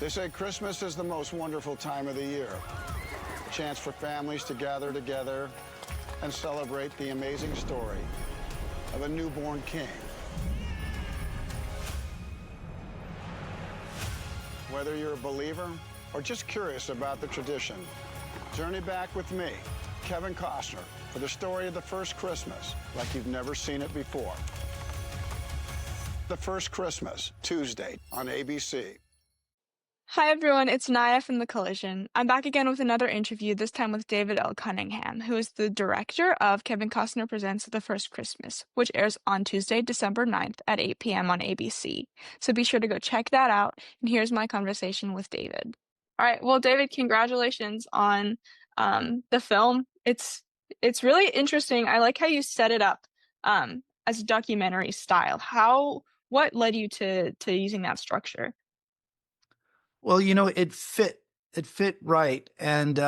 They say Christmas is the most wonderful time of the year. A chance for families to gather together and celebrate the amazing story of a newborn king. Whether you're a believer or just curious about the tradition, journey back with me, Kevin Costner, for the story of the first Christmas like you've never seen it before. The First Christmas, Tuesday on ABC. Hi everyone, it's Naya from The Collision. I'm back again with another interview, this time with David L. Cunningham, who is the director of Kevin Costner Presents The First Christmas, which airs on Tuesday, December 9th at 8 p.m. on ABC. So be sure to go check that out, and here's my conversation with David. All right, well, David, congratulations on the film. It's really interesting. I like how you set it up as a documentary style. What led you to using that structure? Well, it fit right. And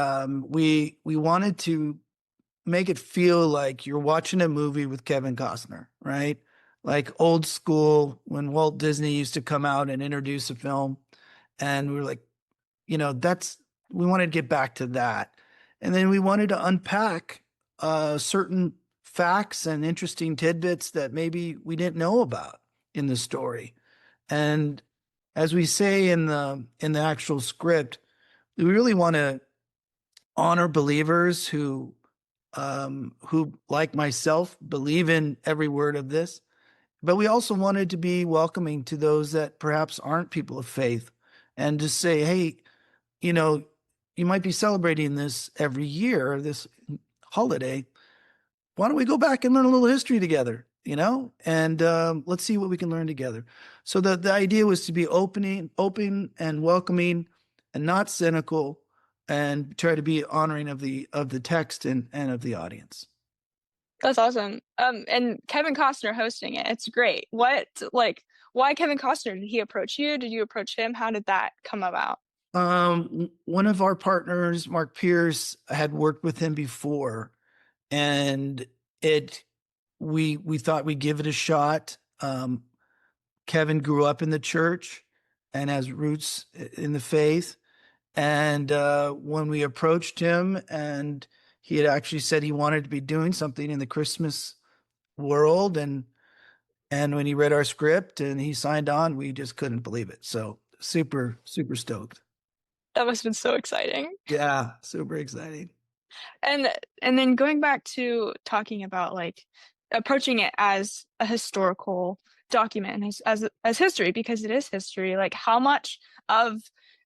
we wanted to make it feel like you're watching a movie with Kevin Costner, right? Like old school when Walt Disney used to come out and introduce a film. And we were like, we wanted to get back to that. And then we wanted to unpack certain facts and interesting tidbits that maybe we didn't know about in the story. And as we say in the actual script, we really want to honor believers who like myself believe in every word of this, but we also wanted to be welcoming to those that perhaps aren't people of faith, and just say, hey, you might be celebrating this every year, this holiday. Why don't we go back and learn a little history together? And let's see what we can learn together. So the idea was to be open and welcoming and not cynical, and try to be honoring of the text and of the audience. That's awesome. And Kevin Costner hosting it. It's great. Why Kevin Costner? Did he approach you? Did you approach him? How did that come about? One of our partners, Mark Pierce, had worked with him before, and we thought we'd give it a shot. Kevin grew up in the church and has roots in the faith. And when we approached him, and he had actually said he wanted to be doing something in the Christmas world, and when he read our script and he signed on, we just couldn't believe it. So super, super stoked. That must have been so exciting. Yeah, super exciting. And then going back to talking about like approaching it as a historical document, as history, because it is history. Like, how much of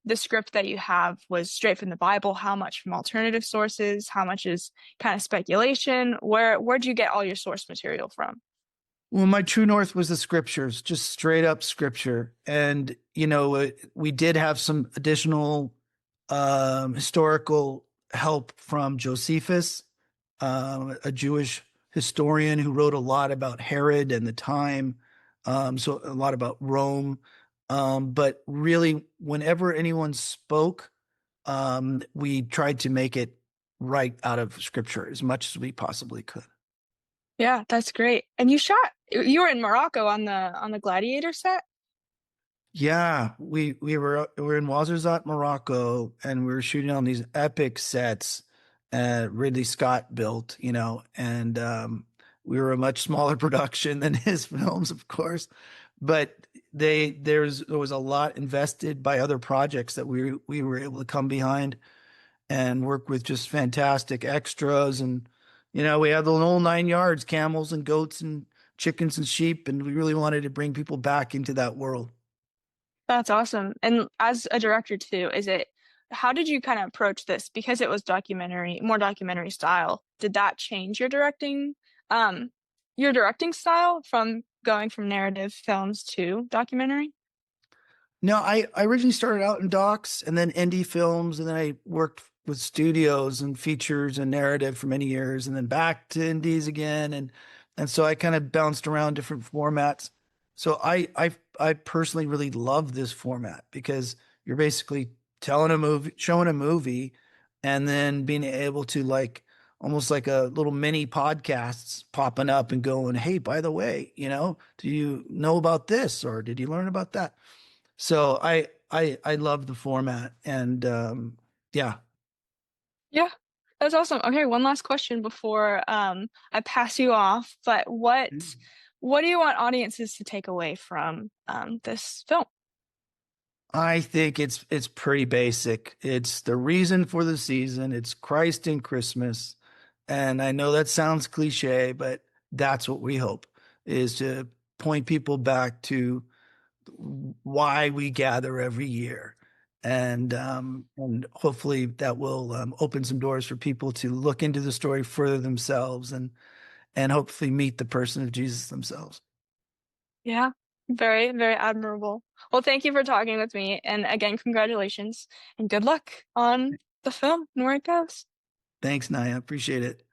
the script that you have was straight from the Bible? How much from alternative sources? How much is kind of speculation? Where'd you get all your source material from? Well, my true north was the scriptures, just straight up scripture. And, we did have some additional historical help from Josephus, a Jewish historian who wrote a lot about Herod and the time, so a lot about Rome. But really, whenever anyone spoke, we tried to make it right out of scripture as much as we possibly could. Yeah, that's great. And you were in Morocco on the Gladiator set? Yeah, we were in Ouarzazate, Morocco, and we were shooting on these epic sets Ridley Scott built, and we were a much smaller production than his films, of course, but there was a lot invested by other projects that we were able to come behind and work with just fantastic extras. And we had the whole 9 yards, camels and goats and chickens and sheep, and we really wanted to bring people back into that world. That's awesome. And as a director too, how did you kind of approach this? Because it was more documentary style. Did that change your directing style from going from narrative films to documentary? No, I originally started out in docs and then indie films, and then I worked with studios and features and narrative for many years, and then back to indies again. And so I kind of bounced around different formats. So I personally really love this format, because you're basically showing a movie, and then being able to almost like a little mini podcasts popping up and going, hey, by the way, do you know about this, or did you learn about that? So I love the format, and yeah. Yeah, that's awesome. Okay, one last question before I pass you off. But what do you want audiences to take away from this film? I think it's pretty basic. It's the reason for the season. It's Christ in Christmas. And I know that sounds cliche, but that's what we hope, is to point people back to why we gather every year. And hopefully that will open some doors for people to look into the story further themselves, and hopefully meet the person of Jesus themselves. Yeah, very, very admirable. Well, thank you for talking with me. And again, congratulations and good luck on the film and where it goes. Thanks, Naya. Appreciate it.